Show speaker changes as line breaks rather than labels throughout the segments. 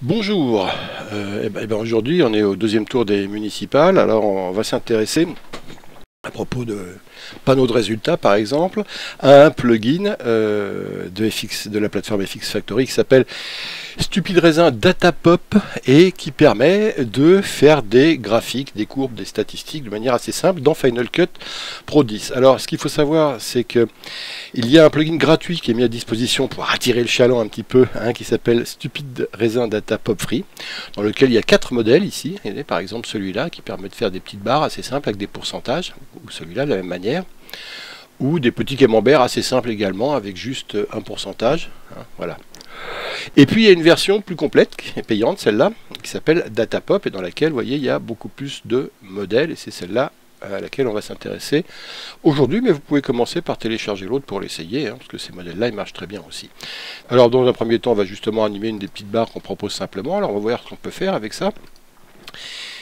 Bonjour, aujourd'hui on est au deuxième tour des municipales, alors on va s'intéresser à propos de panneaux de résultats par exemple, à un plugin de la plateforme FX Factory qui s'appelle Stupid Raisin Datapop et qui permet de faire des graphiques, des courbes, des statistiques de manière assez simple dans Final Cut Pro 10. Alors ce qu'il faut savoir c'est que il y a un plugin gratuit qui est mis à disposition pour attirer le chaland un petit peu, qui s'appelle Stupid Raisin Datapop Free, dans lequel il y a 4 modèles ici. Et par exemple celui-là qui permet de faire des petites barres assez simples avec des pourcentages, ou celui-là de la même manière, ou des petits camemberts assez simples également avec juste un pourcentage. Voilà. Et puis il y a une version plus complète, qui est payante, celle-là, qui s'appelle Datapop et dans laquelle, vous voyez, il y a beaucoup plus de modèles et c'est celle-là à laquelle on va s'intéresser aujourd'hui, mais vous pouvez commencer par télécharger l'autre pour l'essayer, parce que ces modèles-là, ils marchent très bien aussi. Alors dans un premier temps, on va justement animer une des petites barres qu'on propose simplement. Alors on va voir ce qu'on peut faire avec ça.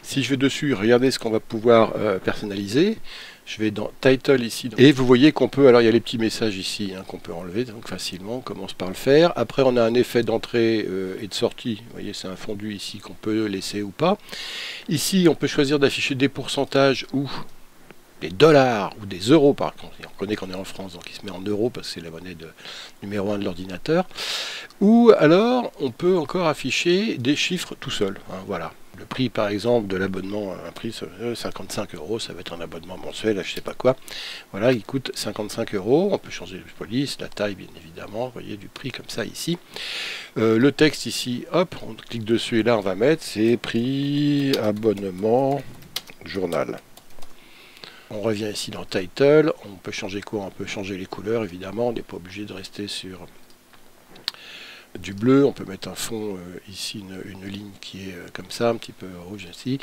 Si je vais dessus, regardez ce qu'on va pouvoir personnaliser. Je vais dans Title ici. Et vous voyez qu'on peut, alors il y a les petits messages ici qu'on peut enlever donc facilement, on commence par le faire. Après on a un effet d'entrée et de sortie. Vous voyez c'est un fondu ici qu'on peut laisser ou pas. Ici on peut choisir d'afficher des pourcentages ou des dollars ou des euros par contre. On reconnaît qu'on est en France donc il se met en euros parce que c'est la monnaie numéro 1 de l'ordinateur. Ou alors on peut encore afficher des chiffres tout seul. Voilà. Le prix par exemple de l'abonnement, un prix 55 €, ça va être un abonnement mensuel à je sais pas quoi. Voilà, il coûte 55 €. On peut changer de police, la taille bien évidemment, vous voyez du prix comme ça ici. Le texte ici, hop, on clique dessus et là on va mettre c'est prix abonnement journal. On revient ici dans Title, on peut changer quoi? On peut changer les couleurs évidemment, on n'est pas obligé de rester sur du bleu, on peut mettre un fond ici, une ligne qui est comme ça, un petit peu rouge ici.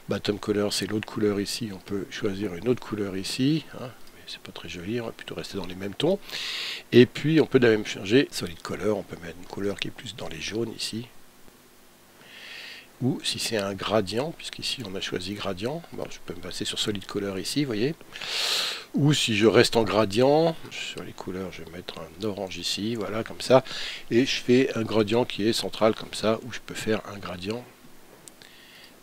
Bottom color, c'est l'autre couleur ici, on peut choisir une autre couleur ici, mais c'est pas très joli, on va plutôt rester dans les mêmes tons. Et puis on peut de même changer solid color, on peut mettre une couleur qui est plus dans les jaunes ici. Ou si c'est un gradient, puisqu'ici on a choisi gradient, bon, je peux me passer sur solid color ici, vous voyez. Ou si je reste en gradient, sur les couleurs je vais mettre un orange ici, voilà comme ça. Et je fais un gradient qui est central comme ça, où je peux faire un gradient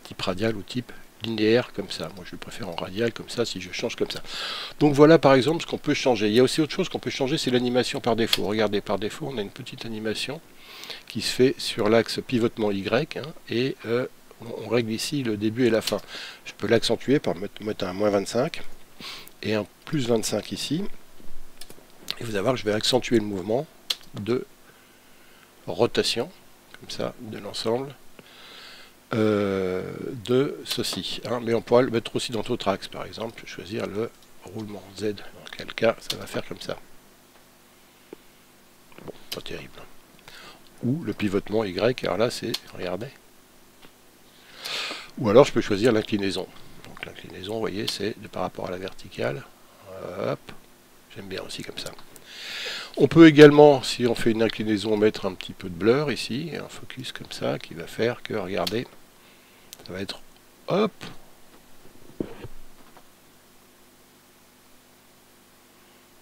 type radial ou type linéaire comme ça. Moi je le préfère en radial comme ça si je change comme ça. Donc voilà par exemple ce qu'on peut changer. Il y a aussi autre chose qu'on peut changer, c'est l'animation par défaut. Regardez, par défaut on a une petite animation qui se fait sur l'axe pivotement Y et on règle ici le début et la fin. Je peux l'accentuer par mettre un -25 et un +25 ici. Et vous allez voir que je vais accentuer le mouvement de rotation, comme ça, de l'ensemble de ceci. Mais on pourra le mettre aussi dans d'autres axes, par exemple. Je vais choisir le roulement Z, dans quel cas ça va faire comme ça. Bon, pas terrible. Ou le pivotement Y, alors là c'est, regardez. Ou alors je peux choisir l'inclinaison. Donc l'inclinaison, vous voyez, c'est par rapport à la verticale. Hop, j'aime bien aussi comme ça. On peut également, si on fait une inclinaison, mettre un petit peu de blur ici, et un focus comme ça, qui va faire que, regardez, ça va être, hop.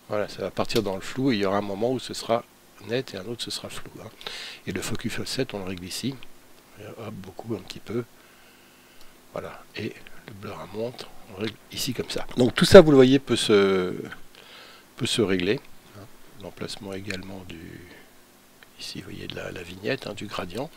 Voilà, ça va partir dans le flou, et il y aura un moment où ce sera net, et un autre ce sera flou. Et le focus offset, on le règle ici. Hop, beaucoup, un petit peu. Voilà, et le blur à monte, on règle ici comme ça. Donc tout ça, vous le voyez, peut se régler. L'emplacement également ici, vous voyez, de la vignette, du gradient.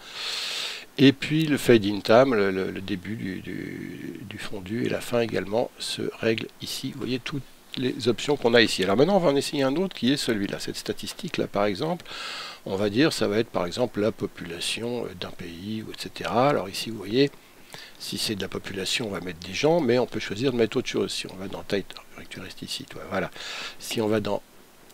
Et puis le fade in time, le début du fondu et la fin également se règle ici. Vous voyez toutes les options qu'on a ici. Alors maintenant, on va en essayer un autre qui est celui-là. Cette statistique-là, par exemple, on va dire, ça va être par exemple la population d'un pays, etc. Alors ici, vous voyez, si c'est de la population, on va mettre des gens, mais on peut choisir de mettre autre chose. Si on va dans Title, tu restes ici, toi, voilà. Si on va dans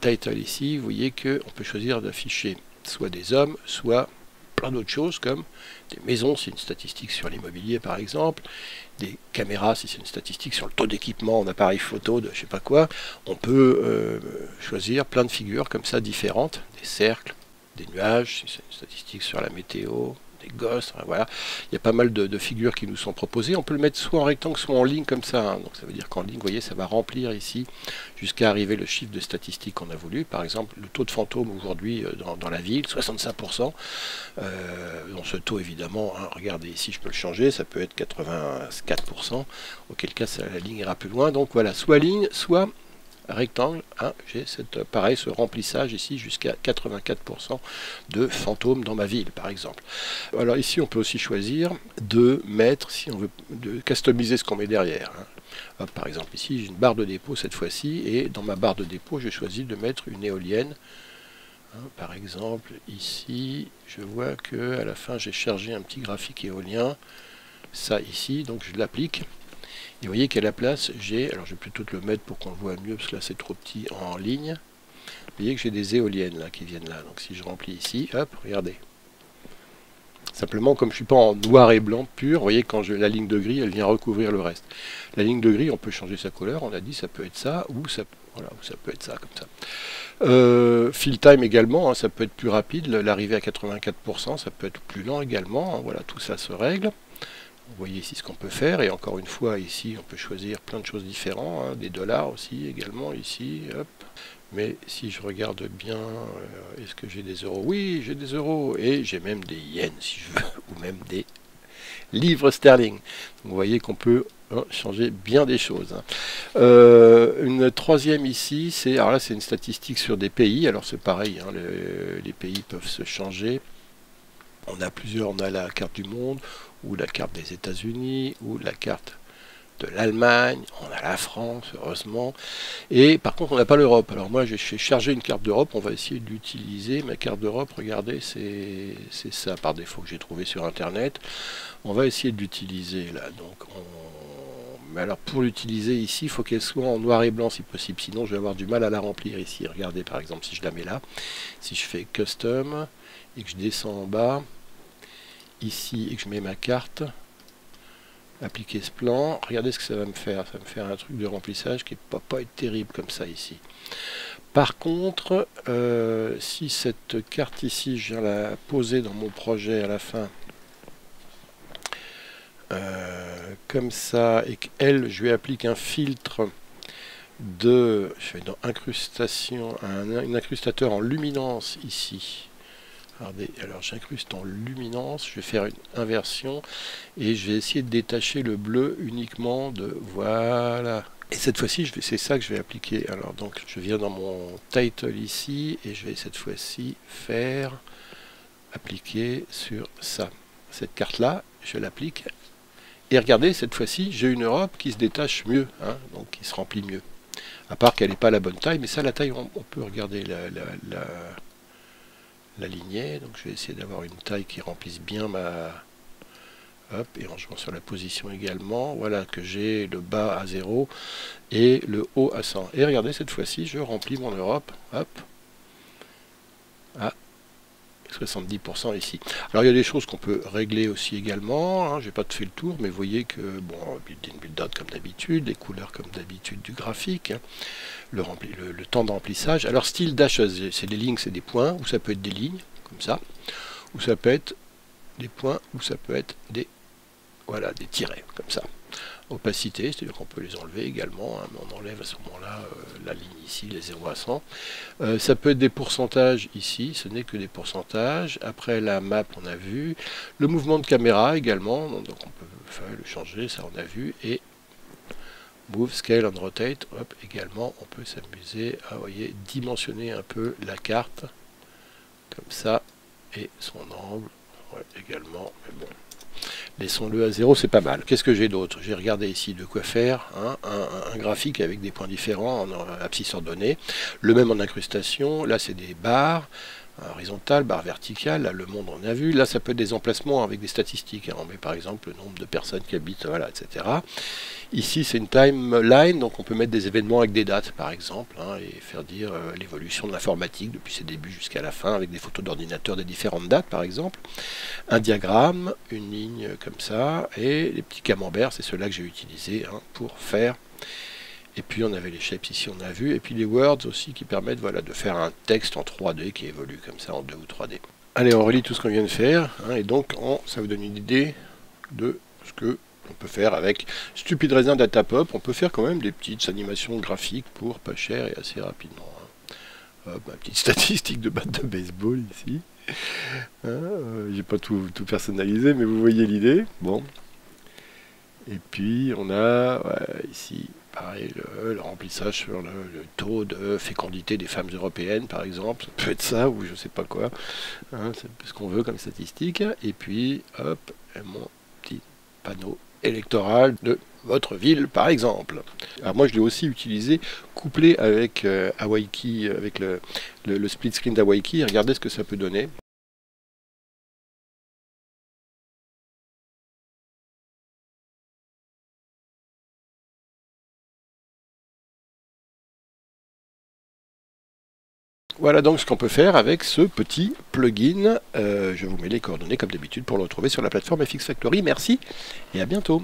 Title ici, vous voyez qu'on peut choisir d'afficher soit des hommes, soit plein d'autres choses comme des maisons, c'est une statistique sur l'immobilier par exemple, des caméras, si c'est une statistique sur le taux d'équipement en appareil photo de je sais pas quoi. On peut choisir plein de figures comme ça différentes, des cercles, des nuages, si c'est une statistique sur la météo, des gosses, hein, voilà. Il y a pas mal de figures qui nous sont proposées. On peut le mettre soit en rectangle, soit en ligne comme ça, hein. Donc ça veut dire qu'en ligne, vous voyez, ça va remplir ici jusqu'à arriver le chiffre de statistique qu'on a voulu. Par exemple, le taux de fantômes aujourd'hui dans la ville, 65%. Dans ce taux, évidemment, hein, regardez ici, je peux le changer, ça peut être 84%, auquel cas la ligne ira plus loin. Donc voilà, soit ligne, soit rectangle, hein, j'ai pareil, ce remplissage ici jusqu'à 84% de fantômes dans ma ville, par exemple. Alors ici, on peut aussi choisir de mettre, si on veut, de customiser ce qu'on met derrière, hein. Hop, par exemple, ici, j'ai une barre de dépôt cette fois-ci, et dans ma barre de dépôt, j'ai choisi de mettre une éolienne. Hein, par exemple, ici, je vois que à la fin, j'ai chargé un petit graphique éolien, ça ici, donc je l'applique. Et vous voyez qu'à la place, alors je vais plutôt le mettre pour qu'on le voit mieux, parce que là c'est trop petit en ligne. Vous voyez que j'ai des éoliennes là qui viennent là. Donc si je remplis ici, hop, regardez. Simplement, comme je ne suis pas en noir et blanc pur, vous voyez, quand la ligne de gris, elle vient recouvrir le reste. La ligne de gris, on peut changer sa couleur, on a dit, ça peut être ça, ou ça, voilà, ou ça peut être ça, comme ça. Fill time également, hein, ça peut être plus rapide, l'arrivée à 84%, ça peut être plus lent également, hein, voilà, tout ça se règle. Vous voyez ici ce qu'on peut faire, et encore une fois, ici, on peut choisir plein de choses différentes, hein, des dollars aussi, également, ici, hop. Mais si je regarde bien, est-ce que j'ai des euros? Oui, j'ai des euros, et j'ai même des yens, si je veux, ou même des livres sterling. Donc, vous voyez qu'on peut changer bien des choses, hein. Une troisième ici, alors là, c'est une statistique sur des pays, alors c'est pareil, hein, les pays peuvent se changer. On a plusieurs, on a la carte du monde, ou la carte des États-Unis, ou la carte de l'Allemagne, on a la France, heureusement, et par contre on n'a pas l'Europe. Alors moi j'ai chargé une carte d'Europe, on va essayer de l'utiliser. Ma carte d'Europe, regardez, c'est ça par défaut que j'ai trouvé sur internet. On va essayer de l'utiliser là. Donc mais alors pour l'utiliser ici, il faut qu'elle soit en noir et blanc si possible, sinon je vais avoir du mal à la remplir ici. Regardez par exemple si je la mets là, si je fais custom et que je descends en bas ici et que je mets ma carte, appliquer ce plan, regardez ce que ça va me faire. Ça va me faire un truc de remplissage qui ne va pas être terrible comme ça ici. Par contre, si cette carte ici, je viens la poser dans mon projet à la fin, comme ça, et qu'elle, je lui applique un filtre je fais dans incrustation, un incrustateur en luminance ici. Regardez, alors j'incruste en luminance, je vais faire une inversion et je vais essayer de détacher le bleu uniquement de, voilà. Et cette fois-ci, c'est ça que je vais appliquer. Alors donc je viens dans mon title ici et je vais cette fois-ci faire appliquer sur ça. Cette carte-là, je l'applique. Et regardez, cette fois-ci, j'ai une Europe qui se détache mieux, hein, donc qui se remplit mieux. À part qu'elle n'est pas la bonne taille, mais ça, la taille, on peut regarder la lignée, donc je vais essayer d'avoir une taille qui remplisse bien ma... Hop, et en jouant sur la position également, voilà que j'ai le bas à 0 et le haut à 100. Et regardez, cette fois-ci, je remplis mon Europe, hop, à 70% ici. Alors il y a des choses qu'on peut régler aussi également, hein, j'ai pas fait le tour, mais vous voyez que, bon, build-in, build-out comme d'habitude, les couleurs comme d'habitude du graphique, hein, le temps de remplissage. Alors style dash, c'est des lignes, c'est des points, ou ça peut être des lignes, comme ça, ou ça peut être des points, ou ça peut être des, voilà, des tirets, comme ça. Opacité, c'est-à-dire qu'on peut les enlever également, hein, mais on enlève à ce moment-là la ligne ici, les 0 à 100. Ça peut être des pourcentages ici, ce n'est que des pourcentages. Après la map, on a vu. Le mouvement de caméra également, donc on peut le changer, ça on a vu. Et Move, Scale and Rotate, hop, également, on peut s'amuser à, voyez, dimensionner un peu la carte, comme ça, et son angle, ouais, également, mais bon. Laissons-le à 0, c'est pas mal. Qu'est-ce que j'ai d'autre? J'ai regardé ici de quoi faire, hein, un graphique avec des points différents en abscisse ordonnée, le même en incrustation, là c'est des barres, horizontale, barre verticale, là le monde on a vu, là ça peut être des emplacements avec des statistiques, hein, on met par exemple le nombre de personnes qui habitent, voilà, etc. Ici c'est une timeline, donc on peut mettre des événements avec des dates par exemple, hein, et faire dire l'évolution de l'informatique depuis ses débuts jusqu'à la fin, avec des photos d'ordinateur des différentes dates par exemple, un diagramme, une ligne comme ça, et les petits camemberts, c'est ceux-là que j'ai utilisés, hein, pour faire. Et puis on avait les shapes ici, on a vu, et puis les words aussi qui permettent, voilà, de faire un texte en 3D qui évolue comme ça en 2 ou 3D. Allez, on relit tout ce qu'on vient de faire, hein, et donc ça vous donne une idée de ce que on peut faire avec Stupid Raisin Datapop. On peut faire quand même des petites animations graphiques pour pas cher et assez rapidement. Hein. Hop, ma petite statistique de batte de baseball ici. Hein, j'ai pas tout personnalisé, mais vous voyez l'idée. Bon. Et puis on a ici, pareil, le remplissage sur le taux de fécondité des femmes européennes, par exemple. Ça peut être ça, ou je sais pas quoi. Hein, c'est ce qu'on veut comme statistique. Et puis, hop, mon petit panneau électoral de votre ville, par exemple. Alors moi, je l'ai aussi utilisé, couplé avec Hawaii, avec le split screen d'Hawaii. Regardez ce que ça peut donner. Voilà donc ce qu'on peut faire avec ce petit plugin. Je vous mets les coordonnées comme d'habitude pour le retrouver sur la plateforme FX Factory. Merci et à bientôt.